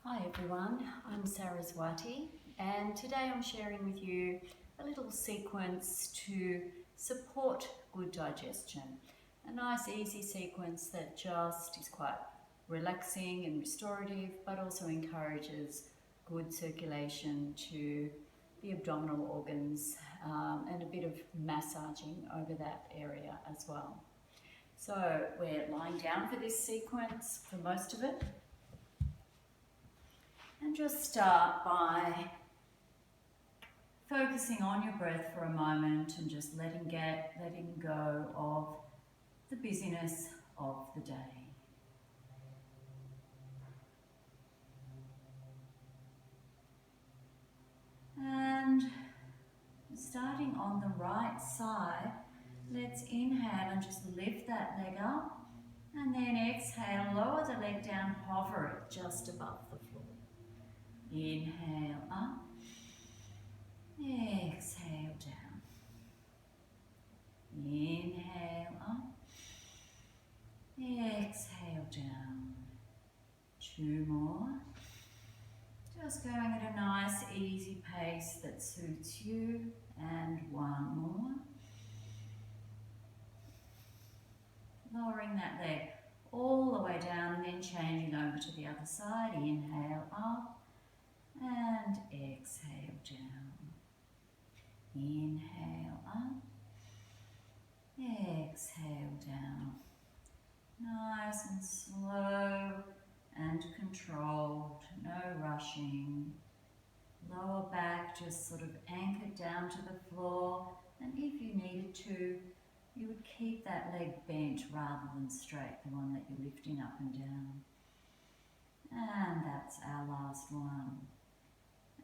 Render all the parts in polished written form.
Hi everyone, I'm Saraswati and today I'm sharing with you a little sequence to support good digestion. A nice easy sequence that just is quite relaxing and restorative but also encourages good circulation to the abdominal organs and a bit of massaging over that area as well. So we're lying down for this sequence for most of it. And just start by focusing on your breath for a moment and just letting go of the busyness of the day. And starting on the right side, let's inhale and just lift that leg up. And then exhale, lower the leg down, hover it just above the floor. Inhale up. Exhale down. Inhale up. Exhale down. Two more. Just going at a nice easy pace that suits you. And one more. Lowering that leg all the way down and then changing over to the other side. Inhale up and exhale down. Inhale up. Exhale down. Nice and slow and controlled, no rushing. Lower back just sort of anchored down to the floor, and if you needed to, you would keep that leg bent rather than straight, the one that you're lifting up and down. And that's our last one.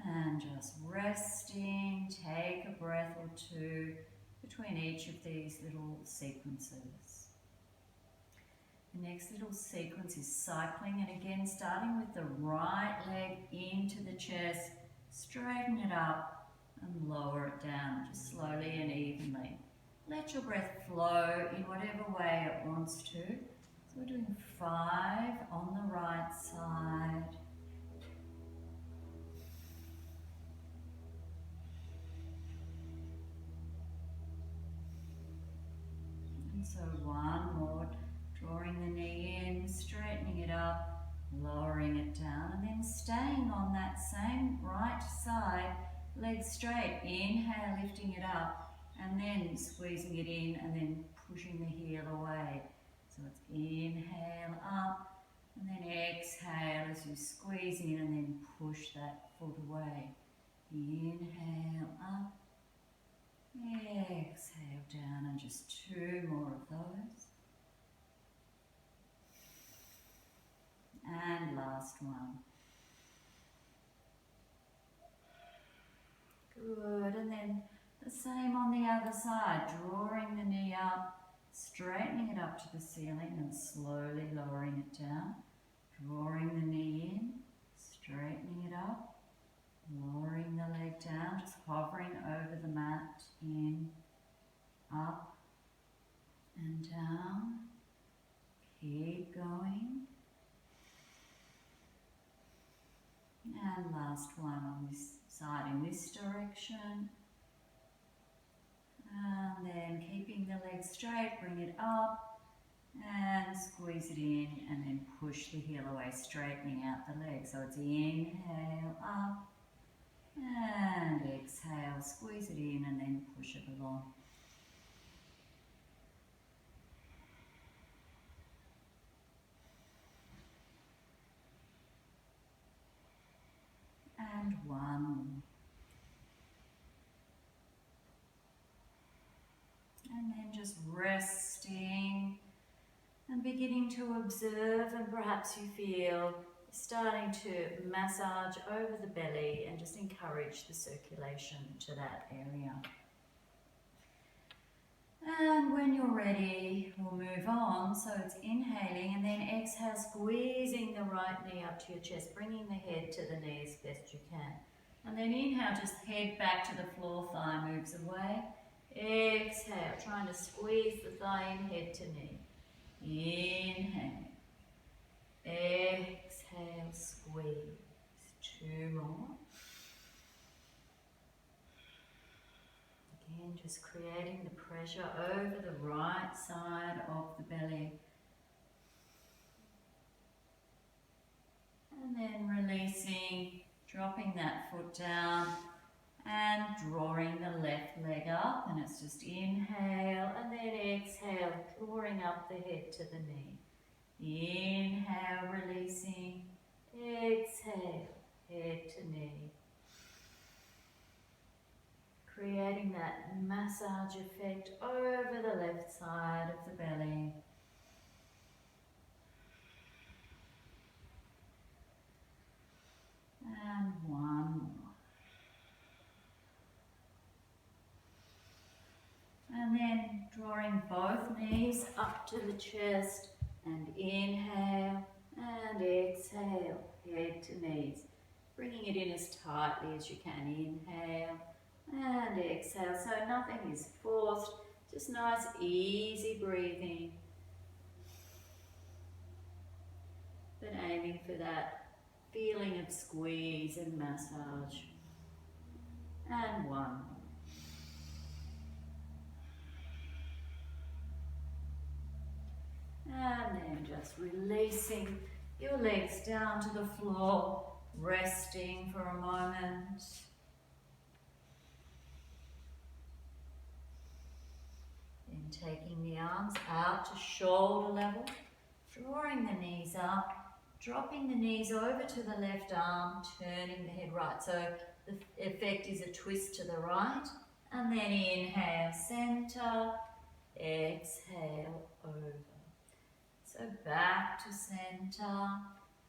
And just resting, take a breath or two between each of these little sequences. The next little sequence is cycling, and again starting with the right leg into the chest, straighten it up and lower it down just slowly and evenly. Let your breath flow in whatever way it wants to. So we're doing 5 on the right side. And so one more. Drawing the knee in, straightening it up, lowering it down, and then staying on that same right side, legs straight. Inhale, lifting it up, and then squeezing it in, and then pushing the heel away. So it's inhale up, and then exhale as you squeeze in, and then push that foot away. Inhale up, exhale down, and just 2 more of those. And last one. Good, and then the same on the other side, drawing the knee up, straightening it up to the ceiling and slowly lowering it down. Drawing the knee in, straightening it up, lowering the leg down, just hovering over the mat, in, up and down. Keep going. And last one on this side in this direction. And then keeping the leg straight, bring it up and squeeze it in, and then push the heel away, straightening out the leg. So it's inhale up and exhale, squeeze it in and then push it along. And one more. And then just resting and beginning to observe, and perhaps you feel starting to massage over the belly and just encourage the circulation to that area. And when you're ready, we'll move on. So it's inhaling and then exhale, squeezing the right knee up to your chest, bringing the head to the knee as best you can. And then inhale, just head back to the floor, thigh moves away. Exhale, trying to squeeze the thigh in, head to knee. Inhale. Exhale, squeeze. Just creating the pressure over the right side of the belly. And then releasing, dropping that foot down and drawing the left leg up. And it's just inhale and then exhale, drawing up the head to the knee. Inhale, releasing. Exhale, head to knee. Creating that massage effect over the left side of the belly. And one more. And then drawing both knees up to the chest and inhale and exhale, head to knees. Bringing it in as tightly as you can. Inhale and exhale. So nothing is forced, just nice easy breathing. But aiming for that feeling of squeeze and massage. And one. And then just releasing your legs down to the floor, resting for a moment. Then taking the arms out to shoulder level, drawing the knees up, dropping the knees over to the left arm, turning the head right. So the effect is a twist to the right, and then inhale, center, exhale, over. So back to center,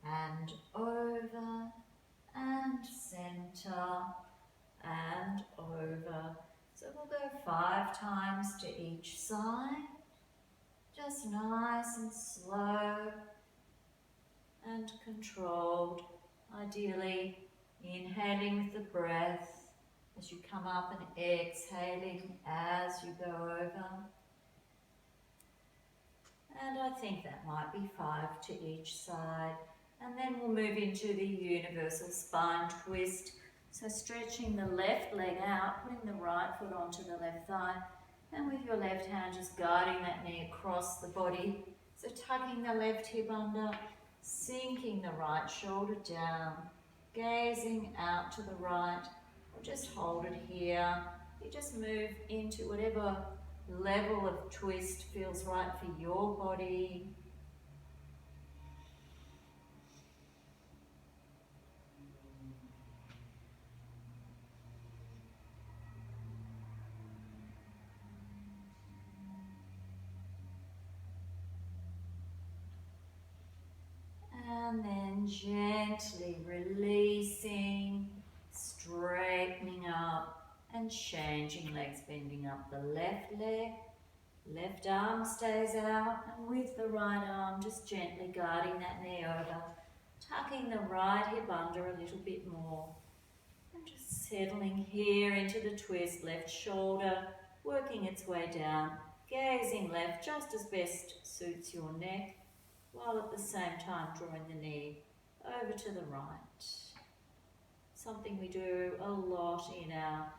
and over, and center, and over. So we'll go 5 times to each side, just nice and slow and controlled. Ideally, inhaling with the breath as you come up and exhaling as you go over. And I think that might be 5 to each side. And then we'll move into the universal spine twist. So stretching the left leg out, putting the right foot onto the left thigh, and with your left hand just guiding that knee across the body. So tucking the left hip under, sinking the right shoulder down, gazing out to the right, or just hold it here. You just move into whatever level of twist feels right for your body. And then gently releasing, straightening up and changing legs, bending up the left leg. Left arm stays out, and with the right arm just gently guiding that knee over, tucking the right hip under a little bit more. And just settling here into the twist, left shoulder working its way down, gazing left just as best suits your neck, while at the same time drawing the knee over to the right. Something we do a lot in our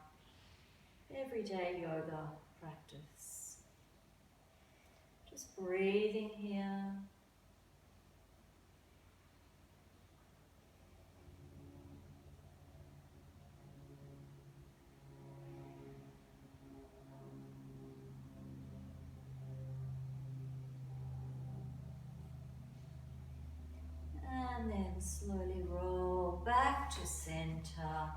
everyday yoga practice. Just breathing here. And then slowly roll back to center.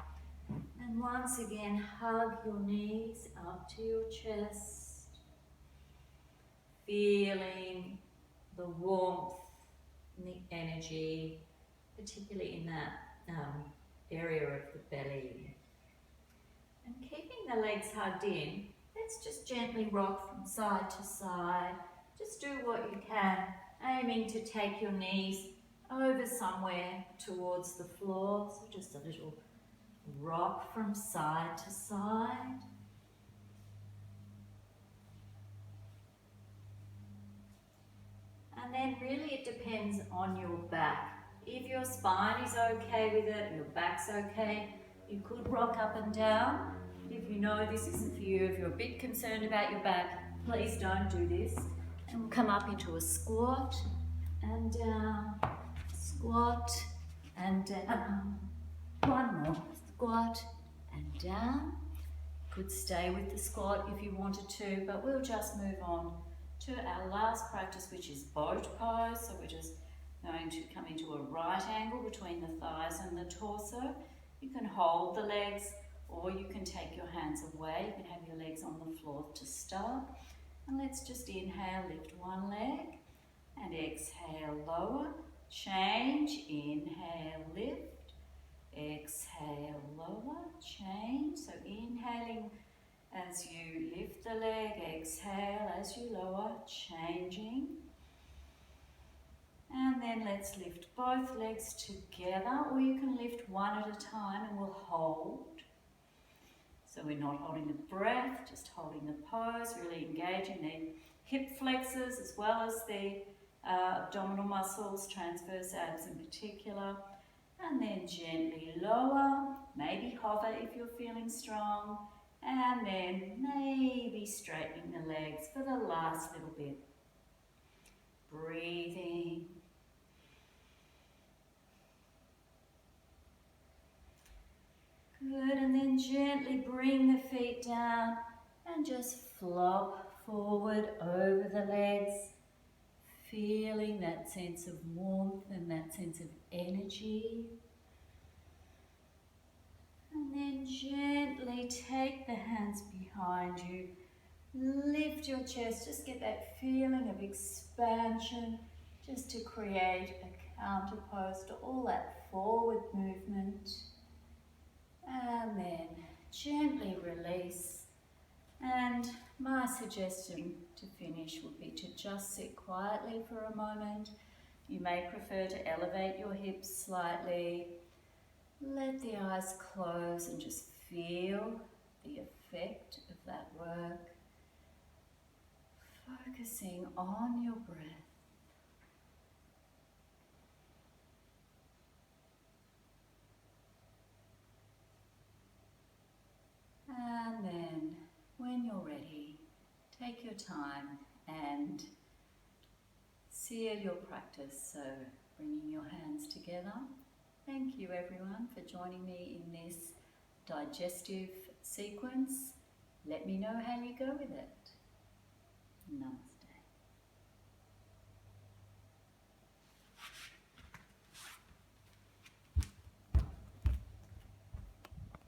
And once again, hug your knees up to your chest. Feeling the warmth and the energy, particularly in that area of the belly. And keeping the legs hugged in, let's just gently rock from side to side. Just do what you can, aiming to take your knees over somewhere towards the floor. So just a little rock from side to side. And then really it depends on your back. If your spine is okay with it, your back's okay, you could rock up and down. If you know this isn't for you, if you're a bit concerned about your back, please don't do this. And we'll come up into a squat and down, squat and down. One more, squat and down. Could stay with the squat if you wanted to, but we'll just move on to our last practice, which is boat pose. So we're just going to come into a right angle between the thighs and the torso. You can hold the legs, or you can take your hands away. You can have your legs on the floor to start. And let's just inhale, lift one leg, and exhale, lower, change, inhale, lift, exhale, lower, change. So inhaling as you lift the leg, exhale as you lower, changing. And then let's lift both legs together, or you can lift one at a time and we'll hold. So we're not holding the breath, just holding the pose, really engaging the hip flexors as well as the abdominal muscles, transverse abs in particular. And then gently lower, maybe hover if you're feeling strong, and then maybe straightening the legs for the last little bit. Breathing. Good, and then gently bring the feet down and just flop forward over the legs, feeling that sense of warmth and that sense of energy. And then gently take the hands behind you, lift your chest, just get that feeling of expansion, just to create a counter pose to all that forward movement. And then gently release. And my suggestion to finish would be to just sit quietly for a moment. You may prefer to elevate your hips slightly. Let the eyes close and just feel the effect of that work. Focusing on your breath. And then, when you're ready, take your time and seal your practice. So, bringing your hands together. Thank you everyone for joining me in this digestive sequence. Let me know how you go with it. Namaste.